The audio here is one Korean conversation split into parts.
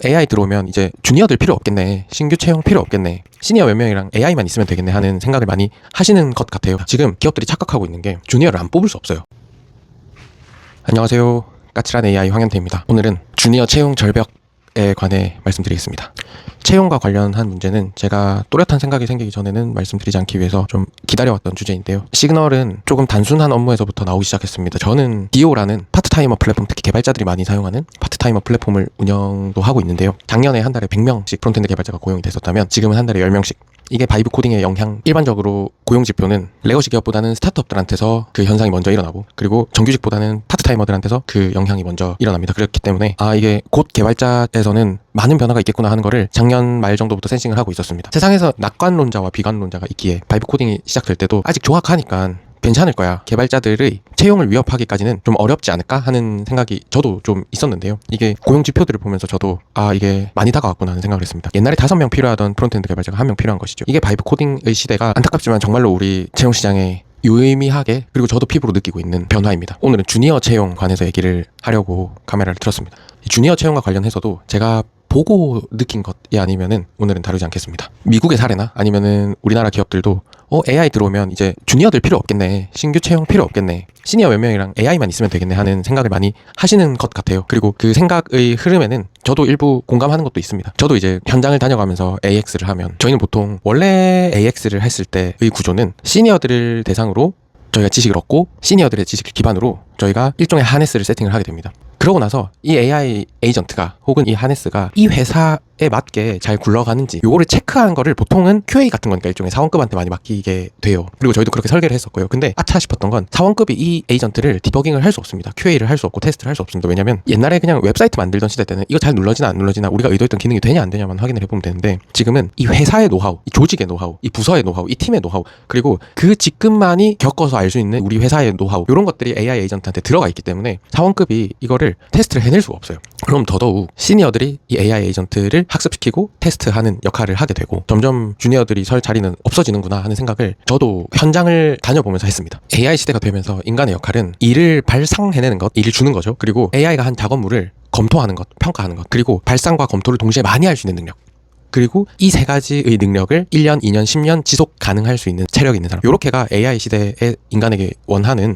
AI 들어오면 이제 주니어들 필요 없겠네, 신규 채용 필요 없겠네, 시니어 몇 명이랑 AI만 있으면 되겠네 하는 생각을 많이 하시는 것 같아요. 지금 기업들이 착각하고 있는 게 주니어를 안 뽑을 수 없어요. 안녕하세요, 까칠한 AI 황현태입니다. 오늘은 주니어 채용 절벽에 관해 말씀드리겠습니다. 채용과 관련한 문제는 제가 또렷한 생각이 생기기 전에는 말씀드리지 않기 위해서 좀 기다려왔던 주제인데요. 시그널은 조금 단순한 업무에서부터 나오기 시작했습니다. 저는 디오라는 파트타이머 플랫폼, 특히 개발자들이 많이 사용하는 파트타이머 플랫폼을 운영도 하고 있는데요. 작년에 한 달에 100명씩 프론트엔드 개발자가 고용이 됐었다면 지금은 한 달에 10명씩. 이게 바이브 코딩의 영향, 일반적으로 고용 지표는 레거시 기업보다는 스타트업들한테서 그 현상이 먼저 일어나고, 그리고 정규직보다는 파트타이머들한테서 그 영향이 먼저 일어납니다. 그렇기 때문에 이게 곧 개발자에서는 많은 변화가 있겠구나 하는 거를 작년 말 정도부터 센싱을 하고 있었습니다. 세상에서 낙관론자와 비관론자가 있기에 바이브 코딩이 시작될 때도 아직 조악하니까 괜찮을 거야, 개발자들의 채용을 위협하기까지는 좀 어렵지 않을까 하는 생각이 저도 좀 있었는데요. 이게 고용 지표들을 보면서 저도 이게 많이 다가왔구나 하는 생각을 했습니다. 옛날에 5명 필요하던 프론트엔드 개발자가 1명 필요한 것이죠. 이게 바이브 코딩의 시대가 안타깝지만 정말로 우리 채용 시장에 유의미하게, 그리고 저도 피부로 느끼고 있는 변화입니다. 오늘은 주니어 채용 관해서 얘기를 하려고 카메라를 틀었습니다. 이 주니어 채용과 관련해서도 제가 보고 느낀 것이 아니면은 오늘은 다루지 않겠습니다. 미국의 사례나 아니면은 우리나라 기업들도 AI 들어오면 이제 주니어들 필요 없겠네, 신규 채용 필요 없겠네, 시니어 몇 명이랑 AI만 있으면 되겠네 하는 생각을 많이 하시는 것 같아요. 그리고 그 생각의 흐름에는 저도 일부 공감하는 것도 있습니다. 저도 이제 현장을 다녀가면서 AX를 하면, 저희는 보통 원래 AX를 했을 때의 구조는 시니어들을 대상으로 저희가 지식을 얻고 시니어들의 지식을 기반으로 저희가 일종의 하네스를 세팅을 하게 됩니다. 그러고 나서 이 AI 에이전트가 혹은 이 하네스가 이 회사에 맞게 잘 굴러가는지 요거를 체크하는 거를 보통은 QA 같은 거니까 일종의 사원급한테 많이 맡기게 돼요. 그리고 저희도 그렇게 설계를 했었고요. 근데 아차 싶었던 건 사원급이 이 에이전트를 디버깅을 할 수 없습니다. QA를 할 수 없고 테스트를 할 수 없습니다. 왜냐면 옛날에 그냥 웹사이트 만들던 시대 때는 이거 잘 눌러지나 안 눌러지나 우리가 의도했던 기능이 되냐 안 되냐만 확인을 해보면 되는데, 지금은 이 회사의 노하우, 이 조직의 노하우, 이 부서의 노하우, 이 팀의 노하우, 그리고 그 직급만이 겪어서 알 수 있는 우리 회사의 노하우, 이런 것들이 AI 에이전트한테 들어가 있기 때문에 사원급이 이거를 테스트를 해낼 수가 없어요. 그럼 더더욱 시니어들이 이 AI 에이전트를 학습시키고 테스트하는 역할을 하게 되고, 점점 주니어들이 설 자리는 없어지는구나 하는 생각을 저도 현장을 다녀보면서 했습니다. AI 시대가 되면서 인간의 역할은 일을 발상해내는 것, 일을 주는 거죠. 그리고 AI가 한 작업물을 검토하는 것, 평가하는 것, 그리고 발상과 검토를 동시에 많이 할 수 있는 능력, 그리고 이 세 가지의 능력을 1년, 2년, 10년 지속 가능할 수 있는 체력이 있는 사람, 요렇게가 AI 시대에 인간에게 원하는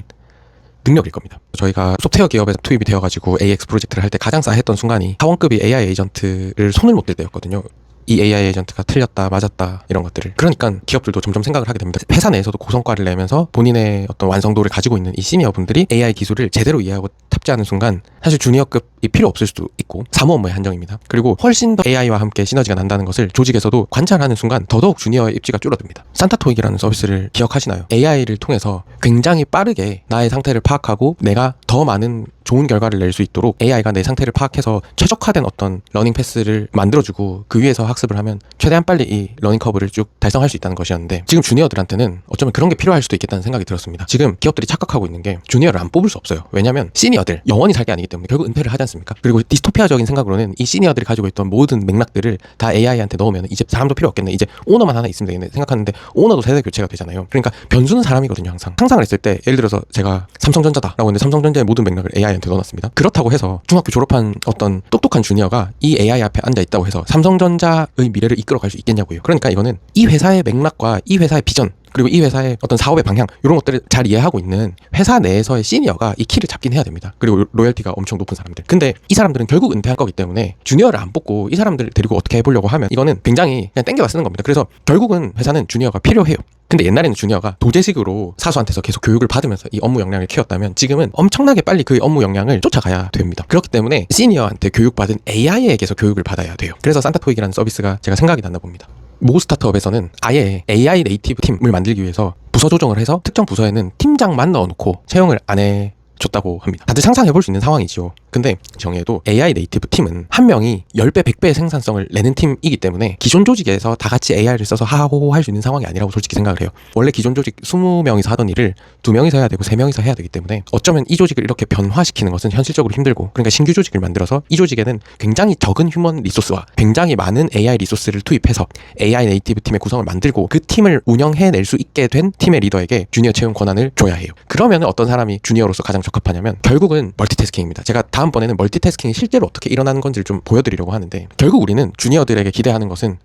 능력일 겁니다. 저희가 소프트웨어 기업에 투입이 되어가지고 AX 프로젝트를 할 때 가장 싸했던 순간이 사원급이 AI 에이전트를 손을 못 댈 때였거든요. 이 AI 에이전트가 틀렸다 맞았다 이런 것들을. 그러니까 기업들도 점점 생각을 하게 됩니다. 회사 내에서도 고성과를 내면서 본인의 어떤 완성도를 가지고 있는 이 시니어 분들이 AI 기술을 제대로 이해하고 탑재하는 순간 사실 주니어급이 필요 없을 수도 있고 사무 업무의 한정입니다. 그리고 훨씬 더 AI와 함께 시너지가 난다는 것을 조직에서도 관찰하는 순간 더더욱 주니어의 입지가 줄어듭니다. 산타토익이라는 서비스를 기억하시나요? AI를 통해서 굉장히 빠르게 나의 상태를 파악하고 내가 더 많은 좋은 결과를 낼 수 있도록 AI가 내 상태를 파악해서 최적화된 어떤 러닝 패스를 만들어주고 그 위에서 학습을 하면 최대한 빨리 이 러닝 커브를 쭉 달성할 수 있다는 것이었는데, 지금 주니어들한테는 어쩌면 그런 게 필요할 수도 있겠다는 생각이 들었습니다. 지금 기업들이 착각하고 있는 게 주니어를 안 뽑을 수 없어요. 왜냐면 시니어들 영원히 살 게 아니기 때문에 결국 은퇴를 하지 않습니까? 그리고 디스토피아적인 생각으로는 이 시니어들이 가지고 있던 모든 맥락들을 다 AI한테 넣으면 이제 사람도 필요 없겠네, 이제 오너만 하나 있으면 되겠네 생각하는데, 오너도 세대 교체가 되잖아요. 그러니까 변수는 사람이거든요. 항상 상상을 했을 때 예를 들어서 제가 삼성전자다라고 했는데 삼성전자의 모든 맥락을 AI한테 넣어놨습니다. 그렇다고 해서 중학교 졸업한 어떤 똑똑한 주니어가 이 AI 앞에 앉아있다고 해서 삼성전자의 미래를 이끌어갈 수 있겠냐고요. 그러니까 이거는 이 회사의 맥락과 이 회사의 비전, 그리고 이 회사의 어떤 사업의 방향, 이런 것들을 잘 이해하고 있는 회사 내에서의 시니어가 이 키를 잡긴 해야 됩니다. 그리고 로열티가 엄청 높은 사람들. 근데 이 사람들은 결국 은퇴할 거기 때문에 주니어를 안 뽑고 이 사람들을 데리고 어떻게 해보려고 하면 이거는 굉장히 그냥 땡겨다 쓰는 겁니다. 그래서 결국은 회사는 주니어가 필요해요. 근데 옛날에는 주니어가 도제식으로 사수한테서 계속 교육을 받으면서 이 업무 역량을 키웠다면 지금은 엄청나게 빨리 그 업무 역량을 쫓아가야 됩니다. 그렇기 때문에 시니어한테 교육받은 AI에게서 교육을 받아야 돼요. 그래서 산타토익이라는 서비스가 제가 생각이 났나 봅니다. 모 스타트업에서는 아예 AI 네이티브 팀을 만들기 위해서 부서 조정을 해서 특정 부서에는 팀장만 넣어놓고 채용을 안 줬다고 합니다. 다들 상상해볼 수 있는 상황이죠. 근데 정의해도 AI 네이티브 팀은 한 명이 10배, 100배의 생산성을 내는 팀이기 때문에 기존 조직에서 다 같이 AI를 써서 하하호호 할 수 있는 상황이 아니라고 솔직히 생각을 해요. 원래 기존 조직 20명이서 하던 일을 2명이서 해야 되고 3명이서 해야 되기 때문에 어쩌면 이 조직을 이렇게 변화시키는 것은 현실적으로 힘들고, 그러니까 신규 조직을 만들어서 이 조직에는 굉장히 적은 휴먼 리소스와 굉장히 많은 AI 리소스를 투입해서 AI 네이티브 팀의 구성을 만들고 그 팀을 운영해낼 수 있게 된 팀의 리더에게 주니어 채용 권한을 줘야 해요. 그러면 어떤 사람이 주니어로서 가장 적합하냐면 결국은 멀티태스킹입니다. 제가 다음번에는 멀티태스킹이 실제로 어떻게 일어나는 건지를 좀 보여드리려고 하는데, 결국 우리는 주니어들에게 기대하는 것은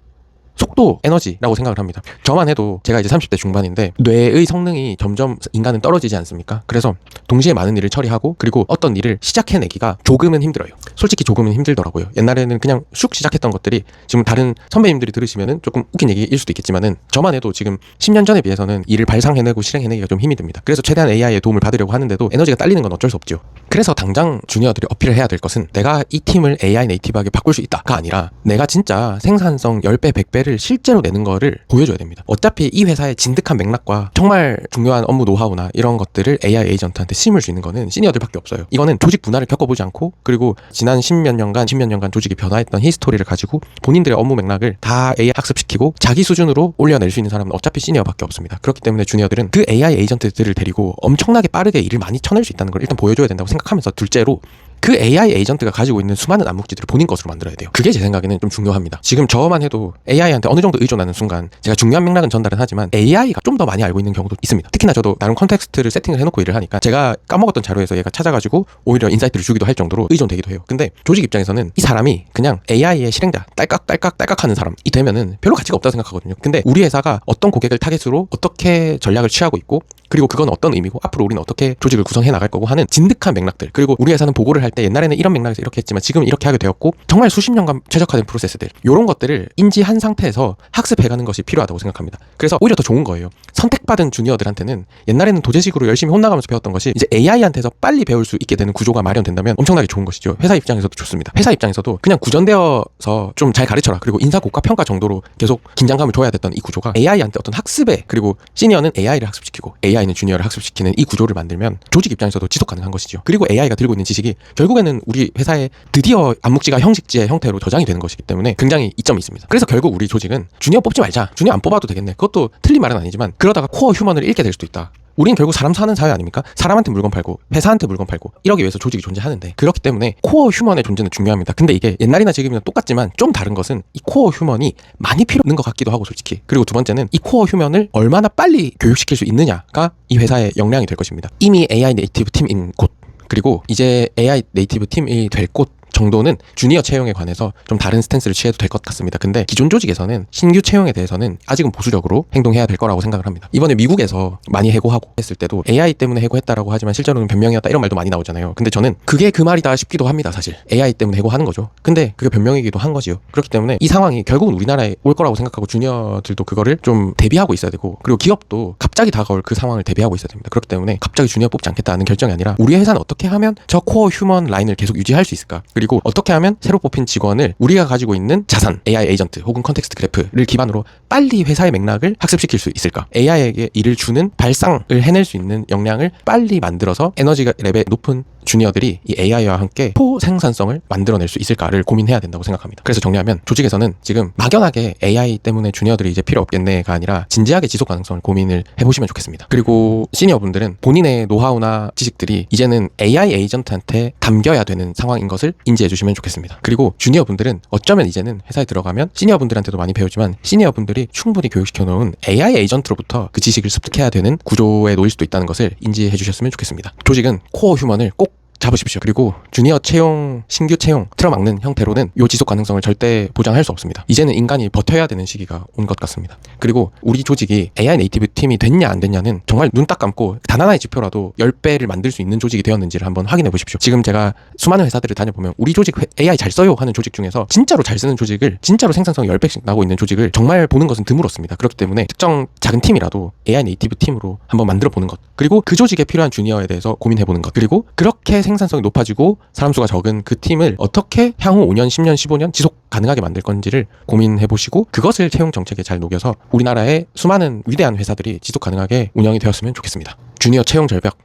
속도, 에너지라고 생각을 합니다. 저만 해도 제가 이제 30대 중반인데 뇌의 성능이 점점 인간은 떨어지지 않습니까? 그래서 동시에 많은 일을 처리하고 그리고 어떤 일을 시작해내기가 조금은 힘들어요. 솔직히 조금은 힘들더라고요. 옛날에는 그냥 쑥 시작했던 것들이 지금 다른 선배님들이 들으시면은 조금 웃긴 얘기일 수도 있겠지만은 저만 해도 지금 10년 전에 비해서는 일을 발상해내고 실행해내기가 좀 힘이 듭니다. 그래서 최대한 AI의 도움을 받으려고 하는데도 에너지가 딸리는 건 어쩔 수 없죠. 그래서 당장 주니어들이 어필을 해야 될 것은 내가 이 팀을 AI 네이티브하게 바꿀 수 있다가 아니라 내가 진짜 생산성 10배, 100배를 실제로 내는 거를 보여줘야 됩니다. 어차피 이 회사의 진득한 맥락과 정말 중요한 업무 노하우나 이런 것들을 AI 에이전트한테 심을 수 있는 거는 시니어들밖에 없어요. 이거는 조직 분할을 겪어보지 않고 그리고 지난 10몇 년간 조직이 변화했던 히스토리를 가지고 본인들의 업무 맥락을 다 AI 학습시키고 자기 수준으로 올려낼 수 있는 사람은 어차피 시니어밖에 없습니다. 그렇기 때문에 주니어들은 그 AI 에이전트들을 데리고 엄청나게 빠르게 일을 많이 쳐낼 수 있다는 걸 일단 보여줘야 된다고 생각하면서, 둘째로 그 AI 에이전트가 가지고 있는 수많은 암묵지들을 본인 것으로 만들어야 돼요. 그게 제 생각에는 좀 중요합니다. 지금 저만 해도 AI한테 어느 정도 의존하는 순간 제가 중요한 맥락은 전달은 하지만 AI가 좀 더 많이 알고 있는 경우도 있습니다. 특히나 저도 나름 컨텍스트를 세팅을 해놓고 일을 하니까 제가 까먹었던 자료에서 얘가 찾아가지고 오히려 인사이트를 주기도 할 정도로 의존되기도 해요. 근데 조직 입장에서는 이 사람이 그냥 AI의 실행자, 딸깍 하는 사람이 되면은 별로 가치가 없다고 생각하거든요. 근데 우리 회사가 어떤 고객을 타겟으로 어떻게 전략을 취하고 있고 그리고 그건 어떤 의미고 앞으로 우리는 어떻게 조직을 구성해 나갈 거고 하는 진득한 맥락들, 그리고 우리 회사는 보고를 할 때 옛날에는 이런 맥락에서 이렇게 했지만 지금 이렇게 하게 되었고 정말 수십 년간 최적화된 프로세스들, 이런 것들을 인지한 상태에서 학습해가는 것이 필요하다고 생각합니다. 그래서 오히려 더 좋은 거예요. 선택받은 주니어들한테는 옛날에는 도제식으로 열심히 혼나가면서 배웠던 것이 이제 AI한테서 빨리 배울 수 있게 되는 구조가 마련된다면 엄청나게 좋은 것이죠. 회사 입장에서도 좋습니다. 회사 입장에서도 그냥 구전되어서 좀 잘 가르쳐라, 그리고 인사 고가 평가 정도로 계속 긴장감을 줘야 됐던 이 구조가 AI한테 어떤 학습에, 그리고 시니어는 AI를 학습시키고 AI는 주니어를 학습시키는 이 구조를 만들면 조직 입장에서도 지속 가능한 것이죠. 그리고 AI가 들고 있는 지식이 결국에는 우리 회사에 드디어 암묵지가 형식지의 형태로 저장이 되는 것이기 때문에 굉장히 이점이 있습니다. 그래서 결국 우리 조직은 주니어 뽑지 말자, 주니어 안 뽑아도 되겠네, 그것도 틀린 말은 아니지만 그러다가 코어 휴먼을 잃게 될 수도 있다. 우린 결국 사람 사는 사회 아닙니까? 사람한테 물건 팔고 회사한테 물건 팔고 이러기 위해서 조직이 존재하는데, 그렇기 때문에 코어 휴먼의 존재는 중요합니다. 근데 이게 옛날이나 지금이나 똑같지만 좀 다른 것은 이 코어 휴먼이 많이 필요 없는 것 같기도 하고 솔직히. 그리고 두 번째는 이 코어 휴먼을 얼마나 빨리 교육시킬 수 있느냐가 이 회사의 역량이 될 것입니다. 이미 AI 네이티브 팀인 곳, 그리고 이제 AI 네이티브 팀이 될 곳 정도는 주니어 채용에 관해서 좀 다른 스탠스를 취해도 될 것 같습니다. 근데 기존 조직에서는 신규 채용에 대해서는 아직은 보수적으로 행동해야 될 거라고 생각을 합니다. 이번에 미국에서 많이 해고하고 했을 때도 AI 때문에 해고했다라고 하지만 실제로는 변명이었다 이런 말도 많이 나오잖아요. 근데 저는 그게 그 말이다 싶기도 합니다. 사실 AI 때문에 해고하는 거죠. 근데 그게 변명이기도 한 거지요. 그렇기 때문에 이 상황이 결국은 우리나라에 올 거라고 생각하고 주니어들도 그거를 좀 대비하고 있어야 되고, 그리고 기업도 갑자기 다가올 그 상황을 대비하고 있어야 됩니다. 그렇기 때문에 갑자기 주니어 뽑지 않겠다는 결정이 아니라 우리 회사는 어떻게 하면 저 코어 휴먼 라인을 계속 유지할 수 있을까, 그리고 어떻게 하면 새로 뽑힌 직원을 우리가 가지고 있는 자산, AI 에이전트 혹은 컨텍스트 그래프를 기반으로 빨리 회사의 맥락을 학습시킬 수 있을까, AI에게 일을 주는 발상을 해낼 수 있는 역량을 빨리 만들어서 에너지 레벨 높은 주니어들이 이 AI와 함께 초생산성을 만들어낼 수 있을까를 고민해야 된다고 생각합니다. 그래서 정리하면 조직에서는 지금 막연하게 AI 때문에 주니어들이 이제 필요 없겠네가 아니라 진지하게 지속 가능성을 고민을 해보시면 좋겠습니다. 그리고 시니어분들은 본인의 노하우나 지식들이 이제는 AI 에이전트한테 담겨야 되는 상황인 것을 인지해 주시면 좋겠습니다. 그리고 주니어분들은 어쩌면 이제는 회사에 들어가면 시니어분들한테도 많이 배우지만 시니어분들이 충분히 교육시켜 놓은 AI 에이전트로부터 그 지식을 습득해야 되는 구조에 놓일 수도 있다는 것을 인지해 주셨으면 좋겠습니다. 조직은 코어 휴먼을 꼭 잡으십시오. 그리고 주니어 채용, 신규 채용 틀어막는 형태로는 이 지속 가능성을 절대 보장할 수 없습니다. 이제는 인간이 버텨야 되는 시기가 온 것 같습니다. 그리고 우리 조직이 AI 네이티브 팀이 됐냐 안 됐냐는 정말 눈 딱 감고 단 하나의 지표라도 10배를 만들 수 있는 조직이 되었는지를 한번 확인해 보십시오. 지금 제가 수많은 회사들을 다녀보면 우리 조직 AI 잘 써요 하는 조직 중에서 진짜로 잘 쓰는 조직을, 진짜로 생산성이 10배씩 나고 있는 조직을 정말 보는 것은 드물었습니다. 그렇기 때문에 특정 작은 팀이라도 AI 네이티브 팀으로 한번 만들어 보는 것, 그리고 그 조직에 필요한 주니어에 대해서 고민해 보는 것, 그리고 그렇게 생산성이 높아지고 사람 수가 적은 그 팀을 어떻게 향후 5년, 10년, 15년 지속 가능하게 만들 건지를 고민해 보시고 그것을 채용 정책에 잘 녹여서 우리나라의 수많은 위대한 회사들이 지속 가능하게 운영이 되었으면 좋겠습니다. 주니어 채용 절벽,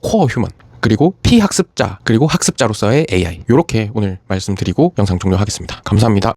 코어 휴먼, 그리고 피학습자, 그리고 학습자로서의 AI, 이렇게 오늘 말씀드리고 영상 종료하겠습니다. 감사합니다.